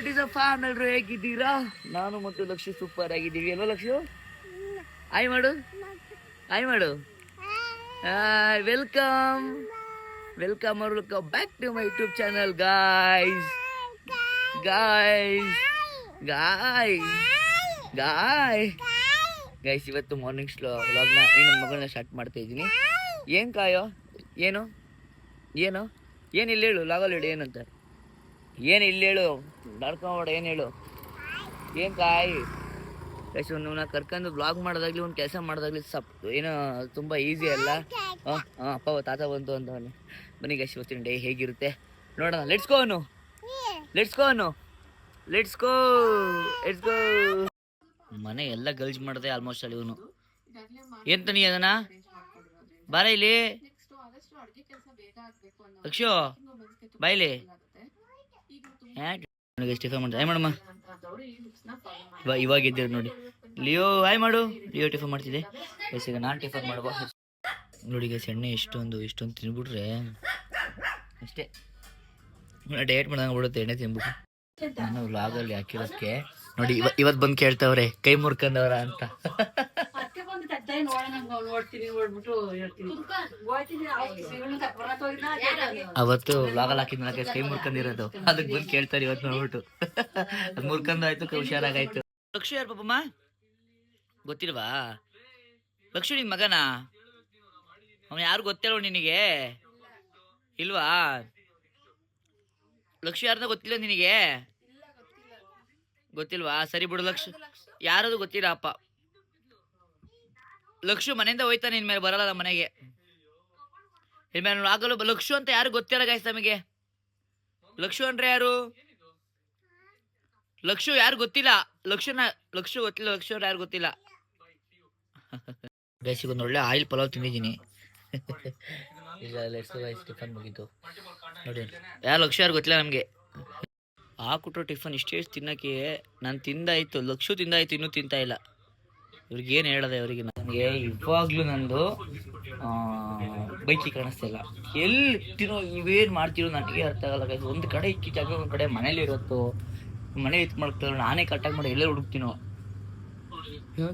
What is a fan ಎಲ್ರು ಹೇಗಿದ್ದೀರಾ? ನಾನು ಮತ್ತು ಲಕ್ಷ್ಯ ಸೂಪರ್ ಆಗಿದ್ದೀವಿ ಅಲ್ವಾ ಲಕ್ಷ್ಯ? ಆಯ್ ಮಾಡು, ಆಯ್ ಮಾಡು. Welcome welcome are welcome back to my YouTube channel guys. Guys guys guys ಇವತ್ತು ಮಾರ್ನಿಂಗ್ ವ್ಲಾಗ್ನ ಈ ನಮ್ಮ ಮಗಳನ್ನ ಸ್ಟಾರ್ಟ್ ಮಾಡ್ತಾ ಇದ್ದೀನಿ. ಏನು ಕಾಯೋ? ಏನು ಏನು ಏನು ಇಲ್ಲಿ ಹೇಳು, ಲಾಗಲ್ಲಿ ಹೇಳು ಏನಂತ, ಏನು ಇಲ್ಲಿ ಹೇಳು, ನಡ್ಕೊಂಬೇಡ, ಏನು ಹೇಳು, ಏನು ಕಾಯಿ ಗೈಸ್. ನಾ ಕರ್ಕೊಂಡು ಬ್ಲಾಗ್ ಮಾಡೋದಾಗ್ಲಿ ಒಂದು ಕೆಲಸ ಮಾಡೋದಾಗ್ಲಿ ಏನೋ ತುಂಬ ಈಸಿ ಅಲ್ಲ. ಅಪ್ಪ ತಾತ ಬಂತು ಅಂತವನು. ಬನ್ನಿ ಗೈಸ್ ಇವತ್ತಿನ ಡೇ ಹೇಗಿರುತ್ತೆ ನೋಡೋಣ. ಲೆಟ್ಸ್ ಗೋ ಮನೆ ಎಲ್ಲ ಗಲ್ಜ್ ಮಾಡಿದೆ ಆಲ್ಮೋಸ್ಟ್ ಅಲ್ಲಿ ಇವನು. ಎಂತ ನೀ ಅದನ್ನ ಬಾರ ಇಲ್ಲಿ ಅಕ್ಷು ಬಾಯ್ಲಿ ಟಿಫನ್ ಮಾಡ್ತಾರೆ ಮಾಡಮ್ಮ. ಇವಾಗ ಇದ್ದೀರ ನೋಡಿ. ಲಿಯೋ ಹಾಯ್ ಮಾಡು. ಲಿಯೋ ಟಿಫನ್ ಮಾಡ್ತಿದ್ದೆ ಗೈಸ್. ಈಗ ನಾನು ಟಿಫನ್ ಮಾಡುವ ನೋಡಿ ಗೈಸ್. ಎಣ್ಣೆ ಇಷ್ಟೊಂದು ತಿನ್ಬಿಟ್ರೆ ಅಷ್ಟೇ ಡಯಟ್ ಮಾಡ್ದಂಗೆ ಬಿಡುತ್ತೆ ಎಣ್ಣೆ ತಿನ್ಬಿಟ್ಟು. ನಾನು ವ್ಲಾಗಲ್ಲಿ ಹಾಕಿರೋದಕ್ಕೆ ನೋಡಿ ಇವತ್ತು ಬಂದು ಕೇಳ್ತಾವ್ರೆ ಕೈ ಮುರ್ಕಂದವ್ರ ಅಂತ. ಅವತ್ತು ವ್ಲಾಗಲ್ಲಿ ಹಾಕಿದ್ಮೇಲೆ ಕೈ ಮುರ್ಕಂದಿರೋದು ಅದಕ್ಕೆ ಬಂದು ಕೇಳ್ತಾರೆ ಇವತ್ತು ನೋಡ್ಬಿಟ್ಟು. ಅದು ಮುರ್ಕಂದಾಯ್ತು, ಹುಷಾರಾಗಾಯ್ತು. ಲಕ್ಷು ಯಾರು ಪಾಪಮ್ಮ ಗೊತ್ತಿಲ್ವಾ? ಲಕ್ಷು ನಿನ್ ಮಗನಾ? ಅವನು ಯಾರು ಗೊತ್ತಿಲ್ವ ನಿನಗೆ? ಇಲ್ವಾ? ಲಕ್ಷು ಯಾರನ್ನ ಗೊತ್ತಿಲ್ಲ ನಿನಗೆ? ಗೊತ್ತಿಲ್ವಾ? ಸರಿ ಬಿಡು ಲಕ್ಷ. ಯಾರದು ಗೊತ್ತಿಲ್ಲ ಅಪ್ಪ. ಲಕ್ಷು ಮನೆಯಿಂದ ಹೋಯ್ತಾನೆ, ಇನ್ಮೇಲೆ ಬರಲ್ಲ ನಮ್ಮ ಮನೆಗೆ. ಇನ್ಮೇಲೆ ಆಗಲು ಲಕ್ಷು ಅಂತ ಯಾರು ಗೊತ್ತಿಲ್ಲ ಗಾಯ್ಸ್ ನಮಗೆ. ಲಕ್ಷು ಅಂದ್ರೆ ಯಾರು? ಲಕ್ಷು ಯಾರು ಗೊತ್ತಿಲ್ಲ. ಲಕ್ಷು ಗೊತ್ತಿಲ್ಲ. ಲಕ್ಷು ಅವ್ರು ಯಾರು ಗೊತ್ತಿಲ್ಲ ಗೈಸ್. ಒಂದು ಒಳ್ಳೆ ಆಯಿಲ್ ಪಲಾವ್ ತಿಂದಿದ್ದೀನಿ. ಇಲ್ಲ ಟಿಫನ್ ಮುಗಿತು ನೋಡಿ. ಯಾರು ಲಕ್ಷ ಯಾರು ಗೊತ್ತಿಲ್ಲ ನಮಗೆ. ಹಾಕೊಟ್ರು ಟಿಫನ್ ಇಷ್ಟೇ ತಿನ್ನಕ್ಕೆ ನಾನು ತಿಂದಾಯ್ತು, ಲಕ್ಷು ತಿಂದಾಯ್ತು, ಇನ್ನೂ ತಿಂತಾ ಇಲ್ಲ. ಇವ್ರಿಗೇನು ಹೇಳದೆ ಅವರಿಗೆ. ನನಗೆ ಇವಾಗ್ಲೂ ನಂದು ಬೈಕಿ ಕಾಣಿಸ್ತಾ ಇಲ್ಲ. ಎಲ್ಲಿ ಇಟ್ಟಿನೋ ಇವೇನು ಮಾಡ್ತಿರೋ ನನಗೆ ಅರ್ಥ ಆಗಲ್ಲ ಗೈಸ್. ಒಂದು ಕಡೆ ಇಕ್ಕಿಟ್ಟಾಗ ಒಂದು ಕಡೆ ಮನೇಲಿ ಇರುತ್ತೋ, ಮನೆ ಇತ್ತು ಮಾಡ್ತಾರೋ, ನಾನೇ ಕಟ್ಟಾಗಿ ಮಾಡಿ ಎಲ್ಲರೂ ಹುಡುಕ್ತೀನೋ.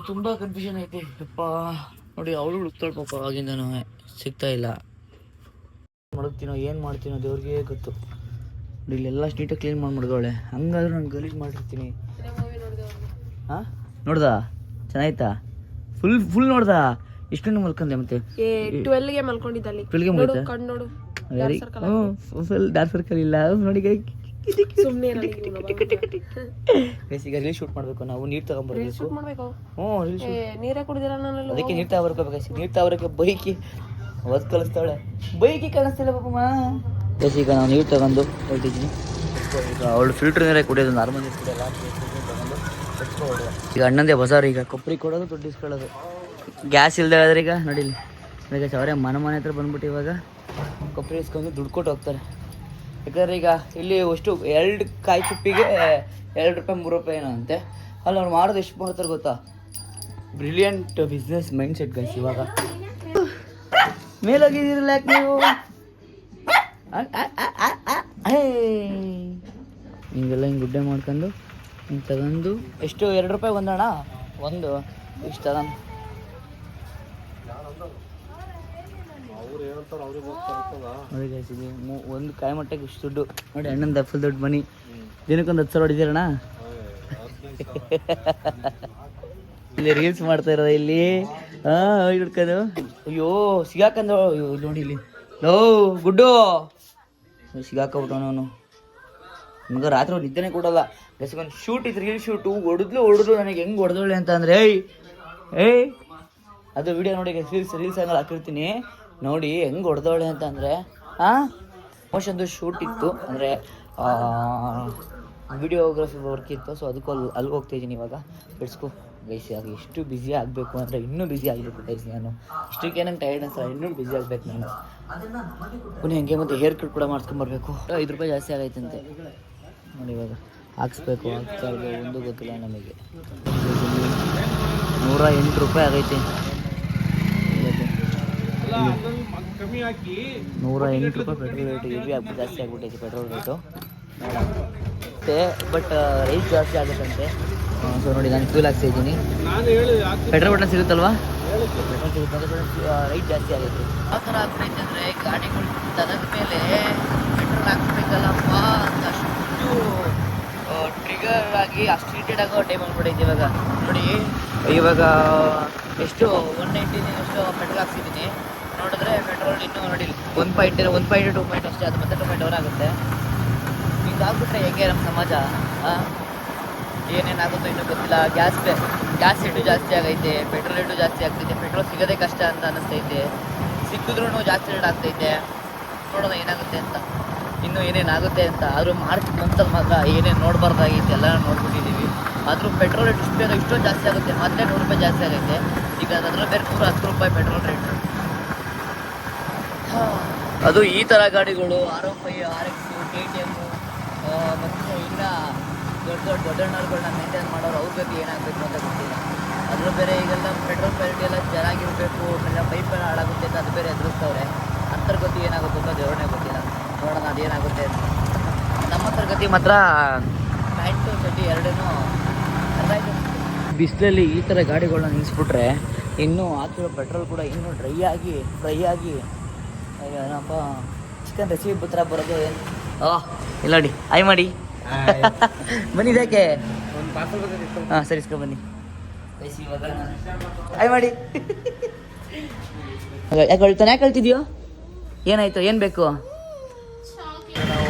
ತುಂಬ ಕನ್ಫ್ಯೂಷನ್ ಐತೆ ಯಪ್ಪ. ನೋಡಿ ಅವಳು ಹುಡುಕ್ತಾಳೆ ಪಾಪ, ಆಗಿಂದನೂ ಸಿಗ್ತಾ ಇಲ್ಲ. ಮಡಗ್ತೀನೋ ಏನು ಮಾಡ್ತೀನೋ ದೇವ್ರಿಗೆ ಗೊತ್ತು. ಇಲ್ಲೆಲ್ಲ ನೀಟಾಗಿ ಕ್ಲೀನ್ ಮಾಡಿ ಮಡ್ಗವಳೆ. ಹಂಗಾದ್ರೂ ನಾನು ಗಲೀಜು ಮಾಡಿರ್ತೀನಿ. ಹಾಂ ನೋಡ್ದಾ? ಚೆನ್ನಾಯ್ತಾ? ಫುಲ್ ನೋಡ್ದಾ? ಇಷ್ಟೊಂದು ಮಲ್ಕೊಂಡೆ ಮತ್ತೆ 12ಗೆ ಮಲ್ಕೊಂಡಿದ್ದಲ್ಲಿ. 12ಗೆ ಮುಗಿತಾ? ಕಣ್ಣು ಫುಲ್ ಡಾರ್ಕ್ ಸರ್ಕಲ್ ಇಲ್ಲ ನೋಡಿ. ಈಗ ರೀಲ್ ಶೂಟ್ ಮಾಡ್ಬೇಕು ನಾವು. ನೀರು ತಗೊಂಡ್ಬರ್ಬೇಕು. ನೀರೇ ಕುಡಿದಿರ ನಾನು. ಅದಕ್ಕೆ ನೀರು ತಗೊಬರ್ಬೇಕು. ನೀರು ತಗೊಬರಕ್ಕೆ ಬೈಕಿ ಅವತ್ತು ಕಳಿಸ್ತಾಳೆ. ಬೈಕಿ ಕಾಣಿಸ್ತಿಲ್ಲ ಪಾಪಮ್ಮ. ಈಗ ನಾವು ನೀರು ತಗೊಂಡು ಹೊರಟಿದ್ದೀನಿ. ಈಗ ಅವಳು ಫಿಲ್ಟರ್ ನೀರೇ ಕುಡಿಯೋದು, ನಾರ್ಮಲ್ ನೀರು ಕುಡಿಯೋಲ್ಲ. ತಗೊಂಡು ಈಗ ಅಣ್ಣಂದೇ ಬಜಾರ್. ಈಗ ಕೊಬ್ಬರಿ ಕೊಡೋದು, ದುಡ್ಡು ಇಸ್ಕೊಳ್ಳೋದು. ಗ್ಯಾಸ್ ಇಲ್ಲದೆ ಆದ್ರೆ ಈಗ ನೋಡಿಲಿ ಈಗ ಅವರೇ ಮನೆ ಹತ್ರ ಬಂದ್ಬಿಟ್ಟು ಇವಾಗ ಕೊಬ್ಬರಿ ಇಸ್ಕೊಂಡು ದುಡ್ಡು ಕೊಟ್ಟು ಹೋಗ್ತಾರೆ. ಯಾಕಂದರೆ ಈಗ ಇಲ್ಲಿ ಅಷ್ಟು 2 ಕಾಯಿ ಚುಪ್ಪಿಗೆ 2 ರೂಪಾಯಿ 3 ರೂಪಾಯಿ ಏನೋ ಅಂತೆ. ಅಲ್ಲಿ ಅವ್ರು ಮಾಡೋದು ಎಷ್ಟು ಮಾಡ್ತಾರೆ ಗೊತ್ತಾ? Brilliant business mind set guys. ಇವಾಗ ಮೇಲೋಗಿದ್ದೀರಲ್ಲ ಯಾಕೆ ನೀವು? ಹಿಂಗೆಲ್ಲ ಹಿಂಗೆ ಗುಡ್ಡೆ ಮಾಡ್ಕೊಂಡು ಹಿಂಗೆ ತಗೊಂಡು ಎಷ್ಟು 2 ರೂಪಾಯಿ ಒಂದಣ್ಣ ಒಂದು ಇಷ್ಟು ತಗೊಂಡು ಒಂದು ಕಾಯಿ ಮಟ್ಟಕ್ಕೆ ಇಷ್ಟು ದುಡ್ಡು ನೋಡಿ. ಅಣ್ಣಂದ ಫುಲ್ ದೊಡ್ಡ ಮನಿ. ದಿನಕ್ಕೊಂದು 10 ಸಾವಿರ ಹೊಡಿತೀರಣ್ಣ. ಇಲ್ಲಿ ರೀಲ್ಸ್ ಮಾಡ್ತಾ ಇರೋದ ಇಲ್ಲಿ. ಹಿಡ್ಕೊಂಡು ಅಯ್ಯೋ ಸಿಗಾಕಂದ ನೋಡಿ ಇಲ್ಲಿ. ಲೋ ಗುಡ್ಡು ಸಿಗಾಕಬಿಟ್ಟು ಅವನು ಮಗ. ರಾತ್ರಿ ನಿದ್ದೆನೇ ಕೊಡಲ್ಲ. ಒಂದು ಶೂಟ್ ಇತ್ತು, ರೀಲ್ ಶೂಟು. ಹೊಡೆದ್ಲು ನನಗೆ ಹೆಂಗೆ ಹೊಡೆದೋಳೆ ಅಂತ ಅಂದರೆ ಏಯ್ ಅದು ವಿಡಿಯೋ ನೋಡಿ ರೀಲ್ಸ್ ಹಂಗಲ್ಲಿ ಹಾಕಿರ್ತೀನಿ ನೋಡಿ ಹೆಂಗೆ ಹೊಡೆದೋಳೆ ಅಂತ ಅಂದರೆ. ಮೋಷನ್ದು ಶೂಟ್ ಇತ್ತು, ಅಂದರೆ ವಿಡಿಯೋಗ್ರಫಿ ವರ್ಕ್ ಇತ್ತು. ಸೊ ಅದಕ್ಕೂ ಅಲ್ಲಿಗೆ ಹೋಗ್ತಾಯಿದ್ದೀನಿ ಇವಾಗ. ಬಿಡ್ಸ್ಕೊ ಗೈಸ್. ಆಗ ಎಷ್ಟು ಬ್ಯುಸಿ ಆಗಬೇಕು ಅಂದರೆ ಇನ್ನೂ ಬ್ಯುಸಿ ಆಗಬೇಕು ಗೈಸ್. ನಾನು ಇಷ್ಟಕ್ಕೆ ನಂಗೆ ಟೈರ್ಡ್ನೆಸ್ ಅಲ್ಲ, ಇನ್ನೂ ಬ್ಯುಸಿ ಆಗಬೇಕು ನಾನು. ಪುನಃ ಹಂಗೆ ಮತ್ತು ಹೇರ್ ಕಟ್ ಕೂಡ ಮಾಡ್ಸ್ಕೊಂಬರ್ಬೇಕು. 5 ರೂಪಾಯಿ ಜಾಸ್ತಿ ಆಗೈತಂತೆ ನೋಡಿ. ಇವಾಗ ಹಾಕ್ಸ್ಬೇಕು, ಹಾಕ್ತಾ ಇರ್ಬೇಕು, ಒಂದು ಗೊತ್ತಿಲ್ಲ ನಮಗೆ. 108 ರೂಪಾಯಿ ಆಗೈತೆ. 108 ರೂಪಾಯಿ ಪೆಟ್ರೋಲ್ ರೇಟು. ಹೆವಿ ಆಗ್ಬಿಟ್ಟು ಜಾಸ್ತಿ ಆಗ್ಬಿಟ್ಟೈತೆ ಪೆಟ್ರೋಲ್ ರೇಟು. ಸಿಗುತ್ತೆ, ಬಟ್ ರೈಸ್ ಜಾಸ್ತಿ ಆಗುತ್ತಂತೆ. ಸೊ ನೋಡಿ ನಾನು ಫ್ಯೂಲ್ ಆಗ್ತಾ ಇದ್ದೀನಿ. ಪೆಟ್ರೋಲ್ ಬಟನ್ ಸಿಗುತ್ತಲ್ವಾ, ಪೆಟ್ರೋಲ್ ಸಿಗುತ್ತೆ, ರೈಟ್ ಜಾಸ್ತಿ ಆಗುತ್ತೆ. ಯಾವ ಥರ ಆಗ್ತೈತೆ ಅಂದರೆ ಗಾಡಿಗಳು ತನದ ಮೇಲೆ ಪೆಟ್ರೋಲ್ ಹಾಕ್ಬೇಕಲ್ಲಪ್ಪ ಅಂತ ಅಷ್ಟು ಟ್ರಿಗರ್ ಆಗಿ ಅಷ್ಟು ಹೀಟೆಡ್ ಆಗೋ ಟೈಮ್ ಅಂದ್ಬಿಟ್ಟೈತೆ ಇವಾಗ. ನೋಡಿ ಇವಾಗ ಎಷ್ಟು 190 ಎಷ್ಟು ಪೆಟ್ರೋಲ್ ಹಾಕ್ಸಿದ್ದೀನಿ. ನೋಡಿದ್ರೆ ಪೆಟ್ರೋಲ್ ಇನ್ನೂ ನೋಡಿ 1.2 ಪಾಯಿಂಟ್ ಅಷ್ಟೇ, ಅದು ಮತ್ತೆ 2.1 ಆಗುತ್ತೆ. ಹಿಂಗಾಗ್ಬಿಟ್ರೆ ಹೇಗೆ ನಮ್ಮ ಸಮಾಜ? ಏನೇನಾಗುತ್ತೋ ಇನ್ನೂ ಗೊತ್ತಿಲ್ಲ. ಗ್ಯಾಸ್ ರೇಟು ಜಾಸ್ತಿ ಆಗೈತೆ, ಪೆಟ್ರೋಲ್ ರೇಟು ಜಾಸ್ತಿ ಆಗ್ತೈತೆ. ಪೆಟ್ರೋಲ್ ಸಿಗೋದೇ ಕಷ್ಟ ಅಂತ ಅನ್ನಿಸ್ತೈತೆ, ಸಿಕ್ಕಿದ್ರೂ ಜಾಸ್ತಿ ರೇಟ್ ಆಗ್ತೈತೆ. ನೋಡೋಣ ಏನಾಗುತ್ತೆ ಅಂತ, ಇನ್ನೂ ಏನೇನಾಗುತ್ತೆ ಅಂತ. ಆದರೂ ಮಾರ್ಚ್ ಮಂತಲ್ಲಿ ಮಾತ್ರ ಏನೇನು ನೋಡಬಾರ್ದಾಗೈತೆ ಎಲ್ಲ ನೋಡ್ಬಿಟ್ಟಿದ್ದೀವಿ. ಆದರೂ ಪೆಟ್ರೋಲ್ ರೇಟ್ ಇಷ್ಟೊಂದು ಜಾಸ್ತಿ ಆಗುತ್ತೆ, ಮತ್ತೆ 100 ರೂಪಾಯಿ ಜಾಸ್ತಿ ಆಗೈತೆ. ಈಗ ಅದ್ರ ಬೇರೆ 110 ರೂಪಾಯಿ ಪೆಟ್ರೋಲ್ ರೇಟು. ಅದು ಈ ಥರ ಗಾಡಿಗಳು R15, RX, KTM ಮತ್ತು ಇನ್ನು ದೊಡ್ಡಣ್ಣವ್ರುಗಳನ್ನ ಮೇಂಟೈನ್ ಮಾಡೋರು ಅವ್ರ ಬಗ್ಗೆ ಏನಾಗಬೇಕು ಅಂತ ಗೊತ್ತಿಲ್ಲ. ಅದ್ರ ಬೇರೆ ಈಗೆಲ್ಲ ಪೆಟ್ರೋಲ್ ಕ್ವಾಲಿಟಿ ಎಲ್ಲ ಚೆನ್ನಾಗಿರಬೇಕು, ಎಲ್ಲ ಪೈಪ್ ಎಲ್ಲ ಹಾಳಾಗುತ್ತೆ ಅಂತ ಅದು ಬೇರೆ ಎದುರಿಸ್ತವ್ರೆ. ಅಂತರ್ಗತಿ ಏನಾಗುತ್ತೆ ಅಂತ ದೇವರೇ ಗೊತ್ತಿಲ್ಲ. ನೋಡೋಣ ಅದೇನಾಗುತ್ತೆ ಅಂತ. ನಮ್ಮ ತರಗತಿ ಮಾತ್ರ ಪ್ಯಾಂಟು ಚಡ್ಡಿ ಎರಡೂ ಬಿಸಿಲಲ್ಲಿ ಈ ಥರ ಗಾಡಿಗಳನ್ನ ನಿಲ್ಲಿಸ್ಬಿಟ್ರೆ ಇನ್ನೂ ಹಾಕಿರೋ ಪೆಟ್ರೋಲ್ ಕೂಡ ಇನ್ನೂ ಫ್ರೈ ಆಗಿ ಏನಪ್ಪ ಚಿಕನ್ ರೆಸಿಪಿ ಥರ ಬರೋದು. ಇಲ್ಲ ನೋಡಿ ಆಯ್ ಮಾಡಿ ಬನ್ನಿ ಇದಕ್ಕೆ. ಹಾಂ ಸರಿ ಇಸ್ಕೊ ಬನ್ನಿ. ಆಯ್ ಮಾಡಿ. ಯಾಕೆ ಹೇಳ್ತಿದ್ಯೋ? ಏನಾಯ್ತು, ಏನು ಬೇಕು? ನಾವು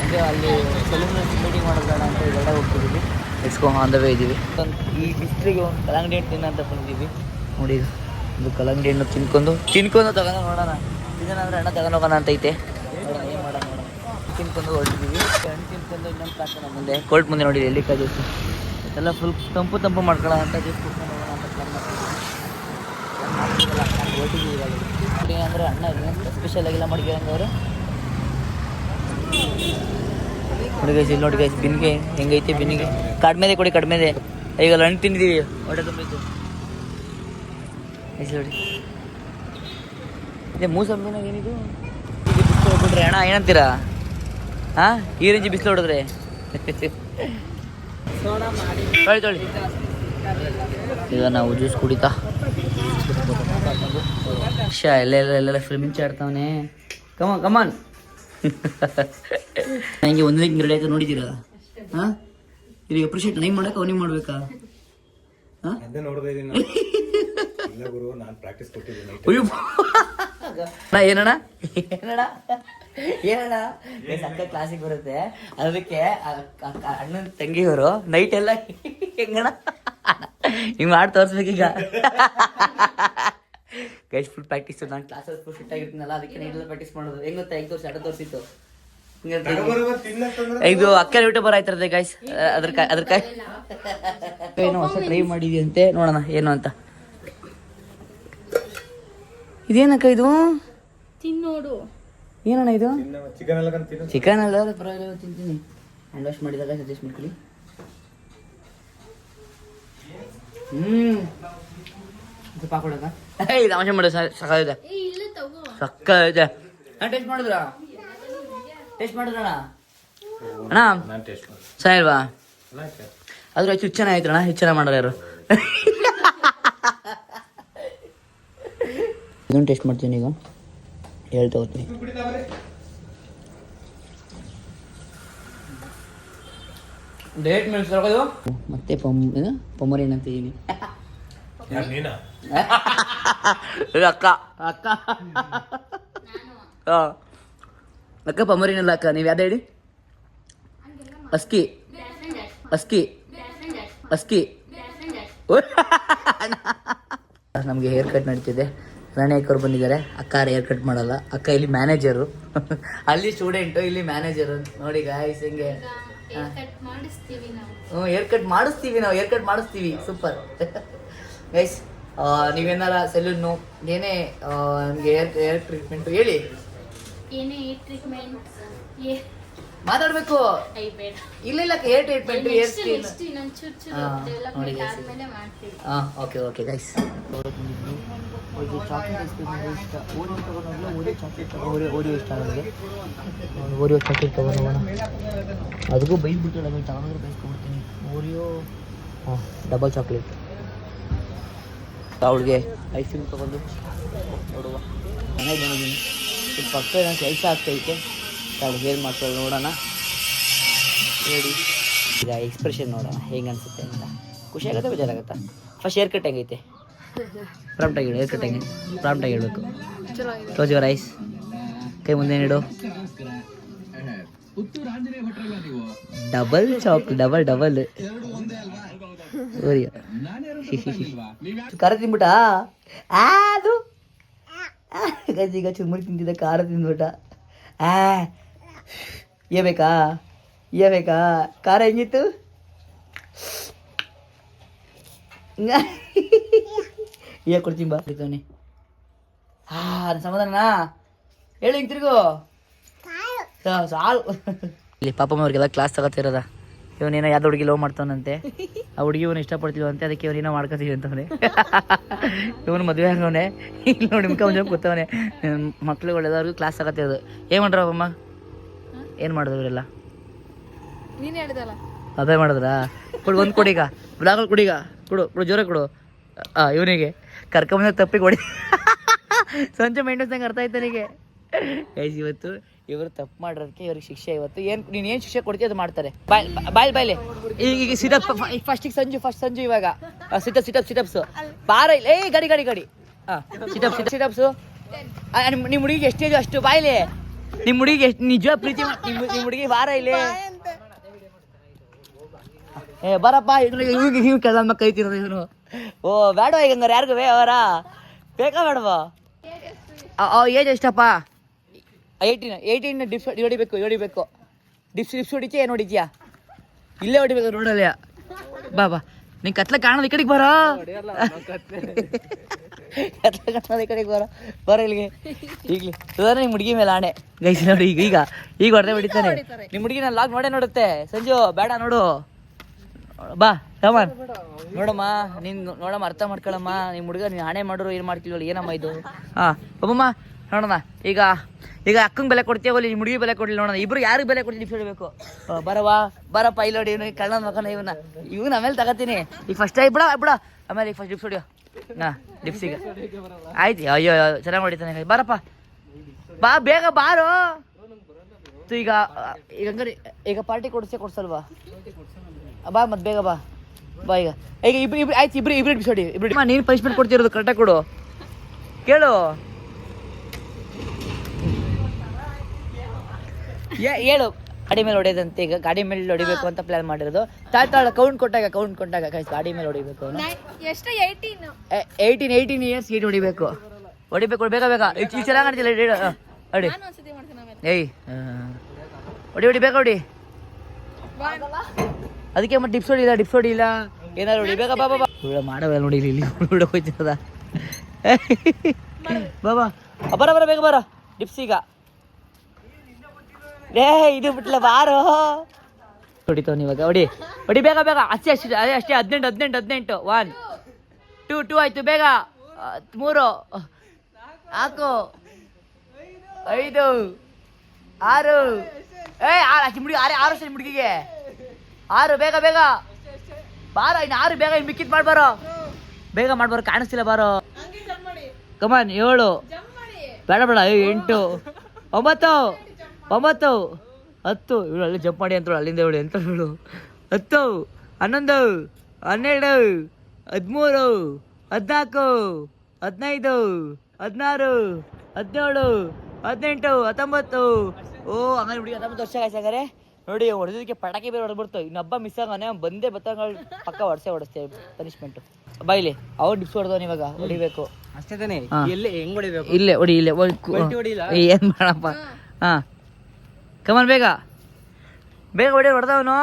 ಅಂದರೆ ಅಲ್ಲಿ ಸೆಲೆಬ್ರಿಟಿ ಮೀಟಿಂಗ್ ಮಾಡೋಣ ಅಂತ ಎಲ್ಲ ಹೋಗ್ತಿದ್ದೀವಿ. ಇಟ್ಸ್ಕೊ ಆನ್ ದ ವೇ ಇದ್ದೀವಿ. ಈ ಬಿಸಿಲಿಗೆ ಒಂದು ಕಲ್ಲಂಗಡಿ ಹಣ್ಣು ತಿನ್ನೋ ಅಂತ ಬಂದಿದ್ದೀವಿ. ನೋಡಿ ಒಂದು ಕಲ್ಲಂಗಡಿ ಹಣ್ಣು ತಿನ್ಕೊಂಡು ತಗೊಂಡು ನೋಡೋಣ. ತಿನ್ನೋಣ ಅಂದರೆ ಹಣ್ಣು ತಗೊಂಡು ಹೋಗೋಣ ಅಂತೈತೆ. ನೋಡೋಣ ಏನು ಮಾಡೋಣ. ತಿನ್ಕೊಂಡು ಹೊರಟಿದ್ದೀವಿ. ಹಣ್ಣು ತಿನ್ಕೊಂಡು ಇನ್ನೊಂದು ಕಾಕೋಣ ಮುಂದೆ ಕೋರ್ಟ್ ಮುಂದೆ ನೋಡಿ ಎಲ್ಲಿಕಾಯಿ ಜ್ಯೂಸ್ ಎಲ್ಲ ಫುಲ್ ತಂಪು ಮಾಡ್ಕೊಳ್ಳೋಣ ಅಂತ ಜ್ಯೂಸ್ ಕುಡ್ಕೊಂಡು ಹೋಗೋಣ ಅಂತ ಪ್ಲಾನ್ ಮಾಡ್ತಿದ್ದೀವಿ. ಹೊರಟಿದ್ದೀವಿ ಇವಾಗ. ಅಂದರೆ ಅಣ್ಣ ಇಲ್ಲ ಸ್ಪೆಷಲ್ ಆಗಿಲ್ಲ ಮಡಿಕೇರಂಗೆ ಅವರು. ನೋಡಿ ಗೈಸ್, ಇಲ್ಲಿ ನೋಡಿ ಗೈಸ್ ಬಿನ್ಗೆ ಹೆಂಗೈತೆ. ಬಿನ್ನಿಗೆ ಕಡಿಮೆದೆ ಕೊಡಿ, ಕಡಿಮೆದೆ. ಈಗ ಹಣ್ಣು ತಿಂದಿದ್ದೀವಿ, ಹೊಟ್ಟೆ ತುಂಬಿತ್ತು. ಗೈಸ್ ನೋಡಿ ಇದೇ ಮೂಸಂಬಿನ ಏನಿದು. ಈಗ ಬಿಸಿಲು ಹೊಡ್ಬಿಟ್ರೆ ಅಣ್ಣ ಏನಂತೀರಾ? ಹಾಂ ಈ ರೇಂಜ್ ಬಿಸಿಲು ಹೊಡೆದ್ರೆ ತೊಳಿ ಈಗ ನಾವು ಜ್ಯೂಸ್ ಕುಡಿತಾ ಎಲ್ಲೆಲ್ಲ ಫಿಲ್ಮಿಂಗ್ ಚಾಡ್ತಾವನೆ. ಕಮಾನ್ ನನಗೆ ಒಂದೇ ರೆಡಿ ಆಯ್ತು ನೋಡಿದ್ದೀರಾ? ಹಾಂ ಇದು ಅಪ್ರಿಷಿಯೇಟ್ ನೀವು ಮಾಡೋಕೆ ಅವ್ನಿಗೆ ಮಾಡಬೇಕಾ? ಹಾಂ ಏನಣ್ಣ ಅಕ್ಕ ಕ್ಲಾಸಿಗೆ ಬರುತ್ತೆ, ಅದಕ್ಕೆ ಅಣ್ಣನ ತಂಗಿಯವರು ನೈಟ್ ಎಲ್ಲ ಹೆಂಗಣ ಹಿಂಗೆ ಮಾಡಿ ತೋರಿಸ್ಬೇಕೀಗ. Guys full practice. ನಾನು ಕ್ಲಾಸಲ್ಲಿ ಫುಲ್ ಫಿಟ್ ಆಗಿರ್ತೀನಲ್ಲ, ಅದಕ್ಕೆ ನೈಟೆಲ್ಲ ಪ್ರಾಕ್ಟೀಸ್ ಮಾಡೋದು. ಹೆಂಗೆ ಗೊತ್ತಾ, ಹೆಂಗೆ ತೋರಿಸಿತ್ತು. ಇದು ಅಕ್ಕ ಯೂಟ್ಯೂಬರ್ ಆಯ್ತಿರತ್ತೆ ಗೈಸ್. ಅದ್ರ ಏನೋ ಹೊಸ ಟ್ರೈ ಮಾಡಿದ್ವಿ ಅಂತೆ, ನೋಡೋಣ ಏನು ಅಂತ. ಇದೇನಕ್ಕ ಇದು? ತಿನ್ನೋಡು. ಏನಣ್ಣ ಇದು? ಚಿಕನ್ ಅಲ್ಲ, ಪರವಾಗಿಲ್ಲ ತಿಂತೀನಿ. ಹ್ಯಾಂಡ್ ವಾಶ್ ಮಾಡಿದಾಗ ಸಜೆಸ್ಟ್ ಮಾಡ್ಕೊಳ್ಳಿ. ಸ್ವಲ್ಪ ಹಾಕೊಡಕ ತಮಾಷೆ ಮಾಡೋದು. ಸಕ್ಕದಿದೆ, ಸಕ್ಕದಿದೆ. ಟೇಸ್ಟ್ ಮಾಡಿದ್ರಾ? ಅಣ್ಣ ಚೆನ್ನಾಗಿಲ್ವಾ? ಆದ್ರೂ ಹೆಚ್ಚು ಚೆನ್ನಾಗಿತ್ತು ಅಣ್ಣ. ಹೆಚ್ಚು ಚೆನ್ನಾಗಿ ಮಾಡೋರು ಯಾರು? ಇದನ್ನು ಟೇಸ್ಟ್ ಮಾಡ್ತೀನಿ ಈಗ, ಹೇಳ್ತಾ ಹೋಗ್ತೀನಿ. ಡೇಟ್ ಮಿಲ್ಸ್ ತಗೋದು ಮತ್ತೆ ಪೊಮರಿನ್ ಅಂತಿದ್ದೀನಿ. ಅಕ್ಕ ಅಕ್ಕ ಪೊಮರಿನಲ್ಲ ಅಕ್ಕ. ನೀವು ಯಾವ್ದು ಹೇಳಿ? ಅಸ್ಕಿ. ನಮಗೆ ಹೇರ್ ಕಟ್ ನಡೀತಿದೆ. ರಾಣಿ ಅಕ್ಕವ್ರು ಬಂದಿದ್ದಾರೆ. ಅಕ್ಕ ಹೇರ್ ಕಟ್ ಮಾಡಲ್ಲ. ಅಕ್ಕ ಇಲ್ಲಿ ಮ್ಯಾನೇಜರು, ಅಲ್ಲಿ ಸ್ಟೂಡೆಂಟು, ಇಲ್ಲಿ ಮ್ಯಾನೇಜರು. ನೋಡಿ ಗಾಯ್ಸ್ ಹೆಂಗೆ. ಹೇರ್ ಕಟ್ ಮಾಡಿಸ್ತೀವಿ. Super guys. ನೀವೇನಾರ ಸೆಲೂನು ಏನೇ ನಮಗೆ ಹೇರ್ ಟ್ರೀಟ್ಮೆಂಟು ಹೇಳಿ. ಮಾತಾಡ್ಬೇಕು. ಇಲ್ಲ hair treatment, hair style. Okay guys. ಅವ್ರಿಗೆ ಚಾಕ್ಲೇಟ್ ಐಸ್ ಕ್ರೀಮ್ ಇಷ್ಟ. ಓರಿಯೋ ತೊಗೊಂಡೋಗ್ಲ ಓರಿಯೋ ಚಾಕ್ಲೇಟ್ ತಗೋ ಓರಿಯೋ ಇಷ್ಟ ಅವರಿಗೆ. ಓರಿಯೋ ಚಾಕ್ಲೇಟ್ ತೊಗೊಂಡೋಗೋಣ. ಅದಕ್ಕೂ ಬೈದ್ಬಿಟ್ಟು ನಮಗೆ ತಗೊಂಡ್ರೆ ಬೈಸ್ಕೊಬಿಡ್ತೀನಿ. Oreo double chocolate. ಅವಳಿಗೆ ಐಸ್ ಕ್ರೀಮ್ ತೊಗೊಂಡು ನೋಡುವ. ಮನೆಗೆ ಬಂದಿದ್ದೀನಿ. ಸ್ವಲ್ಪ ಪಕ್ಕ ನಾನು ಕೆಲಸ ಆಗ್ತೈತೆ. ಅವಳಿಗೆ ಏನು ಮಾಡ್ಕೊಳ್ಳಿ ನೋಡೋಣ. ಹೇಳಿ ಈಗ ಎಕ್ಸ್ಪ್ರೆಷನ್ ನೋಡೋಣ ಹೆಂಗೆ ಅನಿಸುತ್ತೆ ಅಂತ. ಖುಷಿ ಆಗುತ್ತೆ ಬೇಜಾರಾಗುತ್ತಾ? ಫಸ್ಟ್ ಹೇರ್ ಕಟ್ ಹೆಂಗೈತೆ? ಪ್ರಾಂಪ್ಟಾಗಿ ಹೇಳು. ಹೇರ್ ಕಟ್ ಹೆಂಗೆ ಪ್ರಾಂಪ್ಟಾಗಿ ಹೇಳಬೇಕು. Close your eyes. ಕೈ ಮುಂದೆ ನೀಡು. ಡಬಲ್ ಡಬಲ್ ಓರಿಯೋ ಖಾರ ತಿಂದ್ಬಿಟ್ಟ. ಅದು ಈಗ ಚುರುಮುರಿ ತಿಂತಿದ್ದ ಖಾರ ತಿಂದ್ಬಿಟ್ಟ. ಬೇಕಾ ಖಾರ ಹೆಂಗಿತ್ತು? ಕೊಡ್ತೀನಿ ಬಾ. ಕುಡಿತವನಿ. ಸಮಾಧಾನನಾ? ಹೇಳಿ ಹಿಂಗೆ ತಿರುಗು. ಸಾಲು. ಇಲ್ಲಿ ಪಾಪಮ್ಮ ಅವ್ರಿಗೆಲ್ಲ ಕ್ಲಾಸ್ ತಗೋತಿರೋದ. ಇವನೇನೋ ಯಾವ್ದು ಹುಡುಗಿ ಲವ್ ಮಾಡ್ತಾನಂತೆ. ಆ ಹುಡುಗಿ ಇವನು ಇಷ್ಟಪಡ್ತೀವಂತೆ. ಅದಕ್ಕೆ ಇವನೇನೋ ಮಾಡ್ಕೊತೀವಿ ಅಂತವನೇ. ಇವನು ಮದುವೆ ಆಗವನೆ. ಇಲ್ಲಿ ನೋಡಿ ಮುಖ ಮುಂಜಾನೆ ಕೂತವನೆ. ಮಕ್ಳುಗಳೆಲ್ಲರಿಗೂ ಕ್ಲಾಸ್ ತಗೋತಿರೋದು. ಏನು ಮಾಡ್ರ ಪಾಪಮ್ಮ? ಏನು ಮಾಡಿದ್ರು ಇವರೆಲ್ಲ? ನೀನು ಹೇಳಿದಲ್ಲ ಅದೇ ಮಾಡಿದ್ರಾ? ಕೊಡು ಒಂದು ಕೊಡೀಗ. ಬ್ಲಾಗಲ್ಲಿ ಕೊಡೀಗ. ಕೊಡು ಜೋರ ಕೊಡು. ಇವನಿಗೆ ಕರ್ಕೊಂಬಂದ ತಪ್ಪಿಗೆ ಹೊಡಿ. ಸಂಜೆ ಮೈಂಟೆನ್ಸ್ ಅರ್ಥ ಆಯ್ತು ನನಗೆ. ಗೈಸ್ ಇವತ್ತು ಇವರು ತಪ್ಪು ಮಾಡಿರೋದಕ್ಕೆ ಇವ್ರಿಗೆ ಶಿಕ್ಷೆ. ಇವತ್ತು ನೀನು ಏನು ಶಿಕ್ಷೆ ಕೊಡ್ತೀವಿ ಅದು ಮಾಡ್ತಾರೆ. ಬಾಯ್ಲಿ ಈಗ ಸಿಟಪ್ ಫಸ್ಟಿಗೆ ಸಂಜು ಇವಾಗ ಸಿಟಪ್ಸ್ ಬಾರ ಇಲ್ಲ. ಗಾಡಿ ಸಿಟಪ್ಸು. ನಿಮ್ಮ ಹುಡುಗಿಗೆ ಎಷ್ಟೇಜು ಅಷ್ಟು ಬಾಯ್ಲಿ. ನಿಮ್ಮ ಹುಡುಗಿಗೆ ಎಷ್ಟು ನಿಜ ಪ್ರೀತಿ ನಿಮ್ಮ ಹುಡುಗಿ ಬಾರ ಇಲ್ಲಿ. ಬರಪ್ಪ ನೀವು ಕೆಲ ಕೈತಿರೋದು ಇವನು. ಓ ಬೇಡವಾ ಈಗ ಹಂಗಾರೆ ಯಾರಿಗೂ ಅವರ ಬೇಕಾ ಬೇಡವಾ? ಏಜ್ ಎಷ್ಟಪ್ಪ? 18 ಡಿಪ್ಸ್ ಹೊಡಿಬೇಕು. ಡಿಪ್ಸ್ ಹೊಡಿತೀಯ? ಏನು ಹೊಡಿತೀಯಾ? ಇಲ್ಲೇ ಹೊಡಿಬೇಕು ರೋಡಲ್ಲಿ. ಬಾ ನೀನು ಕತ್ಲ ಕಾಣೋದು ಈ ಕಡೆಗೆ ಬರೋ. ಕತ್ಲ ಕಾಣೋದು ಈ ಕಡೆಗೆ ಬರೋ ಇಲ್ಲಿಗೆ. ಈಗಲಿ ಸುಧಾರ ನಿಮ್ಮ ಹುಡುಗಿ ಮೇಲೆ ಆಣೆ. ಗೈಸ್ ನೋಡಿ ಈಗ ಹೊಡೆದೇ ಹೊಡಿತಾನೆ. ನಿಮ್ಮ ಹುಡುಗಿ ನಾನು ಲಾಗ್ ನೋಡುತ್ತೆ. ಸಂಜು ಬೇಡ ನೋಡು. ಬಾ ಕಮಾನ್ ನೋಡಮ್ಮ. ನೀನು ನೋಡಮ್ಮ, ಅರ್ಥ ಮಾಡ್ಕೊಳಮ್ಮ. ನಿಮ್ಮ ಹುಡುಗ ನೀನು ಹಣೆ ಮಾಡೋರು ಏನು ಮಾಡ್ತೀವಲ್ಲ, ಏನಮ್ಮ ಇದು? ಒಬ್ಬಮ್ಮ ನೋಡೋಣ. ಈಗ ಅಕ್ಕಂಗೆ ಬೆಲೆ ಕೊಡ್ತೀವಲ್ಲ, ನಿಮ್ಮ ಹುಡುಗಿ ಬೆಲೆ ಕೊಡಲಿ ನೋಡೋಣ. ಇಬ್ರು ಯಾರಿಗೆ ಬೆಲೆ ಕೊಡ್ತೀನಿ ಡಿಪ್ಸ್ ಹೊಡಿಬೇಕು. ಬರಪ್ಪ ಇಲ್ಲಿ ನೋಡಿ. ಇವನು ಕಳ್ಳನ ಮಕ್ಕನ ಇವನು ಆಮೇಲೆ ತಗೋತೀನಿ. ಈಗ ಫಸ್ಟ್ ಆಗಿ ಬಿಡ ಆಮೇಲೆ ಈಗ ಫಸ್ಟ್ ಡಿಪ್ಸ್ ಹೊಡಿಯೋ. ಡಿಪ್ಸಿಗೆ ಆಯ್ತು. ಅಯ್ಯೋ ಚೆನ್ನಾಗಿ ಹೊಡಿತಾನೆ. ಬರಪ್ಪ ಬಾ ಬೇಗ ಬಾರೋ. ಈಗ ಹಂಗಾರೆ ಈಗ ಪಾರ್ಟಿ ಕೊಡ್ಸಲ್ವಾ? ಬಾ ಮತ್ತೆ ಬೇಗ ಬಾ ಈಗ ಇಬ್ರು ಆಯ್ತು. ಇಬ್ರು ಬಿಸೋಡಿ. ನೀನು ಪನಿಷ್ಮೆಂಟ್ ಕೊಡ್ತಿರೋದು ಕರೆಕ್ಟಾಗಿ ಕೊಡು. ಕೇಳು ಹೇಳು. ಗಾಡಿ ಮೇಲೆ ಹೊಡೆಯೋದಂತೆ. ಈಗ ಗಾಡಿ ಮೇಲೆ ಹೊಡಿಬೇಕು ಅಂತ ಪ್ಲಾನ್ ಮಾಡಿರೋದು. ತಾಳ ಕೌಂಟ್ ಕೊಟ್ಟಾಗ ಗಾಡಿ ಮೇಲೆ ಹೊಡಿಬೇಕು. 18 ಇಯರ್ಸ್ ಗೀಟ್ ಹೊಡಿಬೇಕು. ಬೇಗ ಈಗ ಚೆನ್ನಾಗಿ ಕಾಣ್ತಿಲ್ಲ. ಹೊಡಿ ಹೊಡಿ ಬೇಗ ಹೊಡಿ. ಅದಕ್ಕೆ ಮತ್ತೆ ಡಿಪ್ಸ್ ಹೊಡಿಲ್ಲ ಏನಾದ್ರು ಹೊಡಿ. ಬೇಗ ಬಾ ಮಾಡವ ನೋಡಿ. ಇಲ್ಲಿ ಹೋಯ್ತಿರದ. ಬರ ಬೇಗ ಬರ ಡಿಪ್ಸ್. ಈಗ ಇದು ಬಿಟ್ಲ ಬಾರೋ. ಹೊಡಿತಾವ ಇವಾಗ. ಹೊಡಿ ಬೇಗ ಅಷ್ಟೇ 18 1 2 ಆಯ್ತು. ಬೇಗ 3 4 5 6 ಹುಡುಗಿ 6 ವರ್ಷ ಹುಡುಗಿಗೆ 6. ಬೇಗ ಬಾರ. ಇನ್ನು 6 ಬೇಗ. ಇನ್ನು ಮಿಕ್ಕಿತ್ ಮಾಡ್ಬಾರೋ. ಬೇಗ ಮಾಡ್ಬಾರೋ. ಕಾಣಿಸ್ತಿಲ್ಲ ಬಾರೋ. ಕಮಾನ್ 7 ಬೇಡ 8 9 10 ಇವಳು ಅಲ್ಲಿ ಜಂಪ್ ಮಾಡಿ ಅಂತೇಳು. ಅಲ್ಲಿಂದ ಇವಳು ಎಂತ ಹೇಳು. 10 11 12 13 14 15 16 17 18 19. ಓ ಹಂಗಾರೆ ಹುಡುಗಿ 19 ವರ್ಷ ಆಯ್ಸಾಗಾರೆ ನೋಡಿ. ಹೊಡೆದಕ್ಕೆ ಪಟಾಕಿ ಬೇರೆ ಹೊಡೆದ್ಬಿಡ್ತು. ಇನ್ನು ಹಬ್ಬ ಮಿಸ್ ಆಗೋನೆ ಬಂದೇ ಪಕ್ಕ ಹೊಡ್ಸ್ತೇವೆ ಪನಿಷ್ಮೆಂಟು. ಬೈಲಿ ಅವ್ರು ಡಿಪ್ಸ್ ಹೊಡೆದವನು ಇವಾಗ ಹೊಡಿಬೇಕು ಅಷ್ಟೇ ತಾನೆ. ಹೆಂಗ್ ಹೊಡಿಬೇಕು? ಇಲ್ಲೇ ಏನ್ ಮಾಡಪ್ಪ. ಕಮನ್ ಬೇಗ ಹೊಡೆದವನು.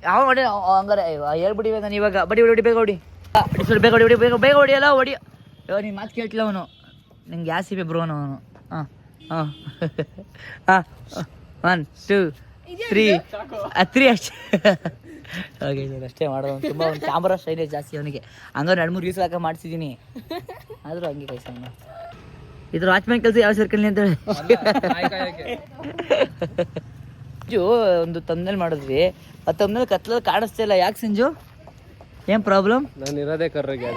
ಯಾವ ಹೊಡಿ ಹಂಗಾರೆ ಹೇಳ್ಬಿಡಿ ಬೇಗ ನೀವಾಗ. ಬಡಿ ಬೇಗ ಹೊಡಿ. ಬೇಗ ಹೊಡಿಯಲ್ಲ ಹೊಡಿ. ನೀನು ಮಾತು ಕೇಳ್ತಿಲ್ಲ ಅವನು. ನಿಂಗೆ ಗ್ಯಾಸ್ ಇವೆ ಬ್ರೋ ಅವನು. 1 2 3 3 ಅಷ್ಟೇ. ಹಾಗೆ ಸರ್ ಅಷ್ಟೇ ಮಾಡೋದು. ತುಂಬ ಒಂದು ಕ್ಯಾಮ್ರಾ ಸ್ಟೈಲೇ ಜಾಸ್ತಿ ಅವನಿಗೆ. ಹಂಗಾರೆ 2-3 ರೀಲ್ಸ್ ಹಾಕಿ ಮಾಡಿಸಿದ್ದೀನಿ, ಆದರೂ ಹಂಗೆ ಕೈ ಸಣ್ಣ. ಇದ್ರ ವಾಚ್ಮ್ಯಾನ್ ಕೆಲಸ ಯಾವ ಸೇರ್ಕೊಳ್ಳಿ ಅಂತೇಳಿ ಸಂಜು ಒಂದು ತಮ್ಮನೇಲಿ ಮಾಡಿದ್ವಿ. ಆ ತಮ್ಮನೇಲಿ ಕತ್ಲಲ್ಲಿ ಕಾಣಿಸ್ತಾ ಇಲ್ಲ, ಯಾಕೆ ಸಂಜು? ಏನ್ ಪ್ರಾಬ್ಲಮ್? ನಾನು ಇರೋದೇ ಕರ್ರಿಗೆ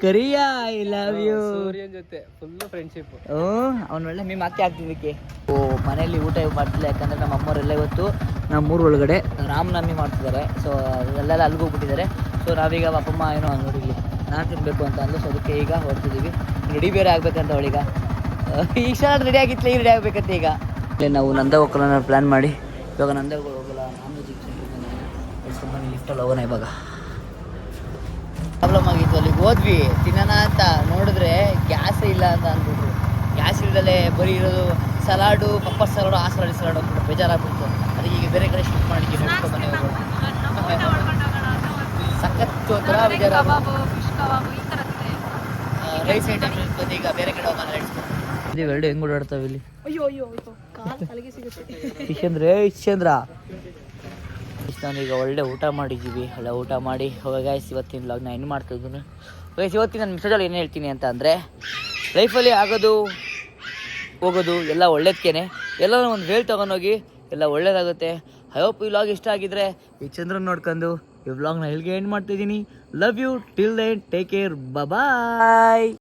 ಕರಿಯಾ ಐ ಲವ್ ಯು. ಸೂರ್ಯನ್ ಜೊತೆ ಫುಲ್ ಫ್ರೆಂಡ್ಶಿಪ್. ಅವ್ನು ಒಳ್ಳೆ ಮೀಮ್ ಹಾಕಿ ಹಾಕ್ತಿದ್ದಕ್ಕೆ. ಮನೇಲಿ ಊಟ ಮಾಡ್ತಿಲ್ಲ, ಯಾಕಂದ್ರೆ ನಮ್ಮ ಅಮ್ಮವರೆಲ್ಲ ಇವತ್ತು ನಮ್ಮೂರು ಒಳಗಡೆ ರಾಮನವಮಿ ಮಾಡ್ತಿದ್ದಾರೆ. ಸೊ ಅಲ್ಲೆಲ್ಲ ಅಲ್ಲಿಗೆ ಹೋಗ್ಬಿಟ್ಟಿದ್ದಾರೆ. ಸೊ ನಾವೀಗ ಅಪ್ಪಮ್ಮ ಏನೋ ಅಂಗಡಿಲಿ ನಾನು ತಿನ್ಬೇಕು ಅಂತ ಅಂದು, ಸೊ ಅದಕ್ಕೆ ಈಗ ಹೊರಟಿದ್ದೀವಿ. ರೆಡಿ ಬೇರೆ ಆಗ್ಬೇಕಂತ ಅವಳೀಗ. ಈಗ ರೆಡಿ ಆಗಿತ್ತಲ್ಲ, ಈಗ ರೆಡಿ ಆಗ್ಬೇಕಂತ ಈಗ. ನಾವು ನಂದ ಹೋಗೋಣ ಪ್ಲ್ಯಾನ್ ಮಾಡಿ, ಇವಾಗ ನಂದ ಹೋಗಲ್ಲ, ನಾನ್ ವೆಜ್ ಲಿಫ್ಟಲ್ಲಿ ಹೋಗೋಣ. ಇವಾಗ ಪ್ರಾಬ್ಲಮ್ ಆಗಿತ್ತು, ಅಲ್ಲಿಗೆ ಹೋದ್ವಿ ತಿನ್ನೋಣ ಅಂತ ನೋಡಿದ್ರೆ ಗ್ಯಾಸೇ ಇಲ್ಲ ಅಂತ ಅಂದ್ಬಿಟ್ರು. ಗ್ಯಾಸ್ ಇಲ್ದಲೇ ಬರೀ ಇರೋದು ಸಲಾಡು, ಪಪ್ಪರ್ ಸಲಾಡು, ಆ ಸಲಾಡು ಸಲಾಡು ಅಂದ್ಬಿಟ್ಟು ಬೇಜಾರಾಗ್ಬಿಡ್ತು. ಅದಕ್ಕೆ ಈಗ ಬೇರೆ ಕಡೆ ಶಿಫ್ಟ್ ಮಾಡಿ ಮನೆ ಹೋಗೋಣ. ಸಖತ್ತು ಒಂಥರ ಬೇಜಾರಾಗ ರೈಸ್ ಐಟಮ್ ಇರ್ತದೆ. ಈಗ ಬೇರೆ ಕಡೆ ಹೋಗೋಣ. ಇವೆರಡು ಹೆಂಗೆ ಓಡಾಡ್ತಾವೆ ಇಲ್ಲಿ? ಇಷ್ಟಂದ್ರ ನಾನೀಗ ಒಳ್ಳೆ ಊಟ ಮಾಡಿದ್ದೀವಿ. ಒಳ್ಳೆ ಊಟ ಮಾಡಿ ಗೈಸ್ ಇವತ್ತಿನ ವ್ಲಾಗ್ನ ಏನು ಮಾಡ್ತಾ ಇದ್ದೀನಿ ಗೈಸ್. ಇವತ್ತಿನ ನನ್ನ ಮೆಸೇಜಲ್ಲಿ ಏನು ಹೇಳ್ತೀನಿ ಅಂತ ಅಂದರೆ, ಲೈಫಲ್ಲಿ ಆಗೋದು ಹೋಗೋದು ಎಲ್ಲ ಒಳ್ಳೇದಕ್ಕೇನೆ. ಎಲ್ಲನೂ ಒಂದು ವೇಲ್ ತೊಗೊಂಡೋಗಿ ಎಲ್ಲ ಒಳ್ಳೇದಾಗುತ್ತೆ. ಐ ಹೋಪ್ ಈ ವ್ಲಾಗ್ ಇಷ್ಟ ಆಗಿದ್ರೆ ಈ ಚಂದ್ರನ ನೋಡ್ಕೊಂಡು ಈ ವ್ಲಾಗ್ನ ಎಲ್ಲಿಗೆ ಎಂಡ್ ಮಾಡ್ತಿದ್ದೀನಿ. Love you till then, take care, bye.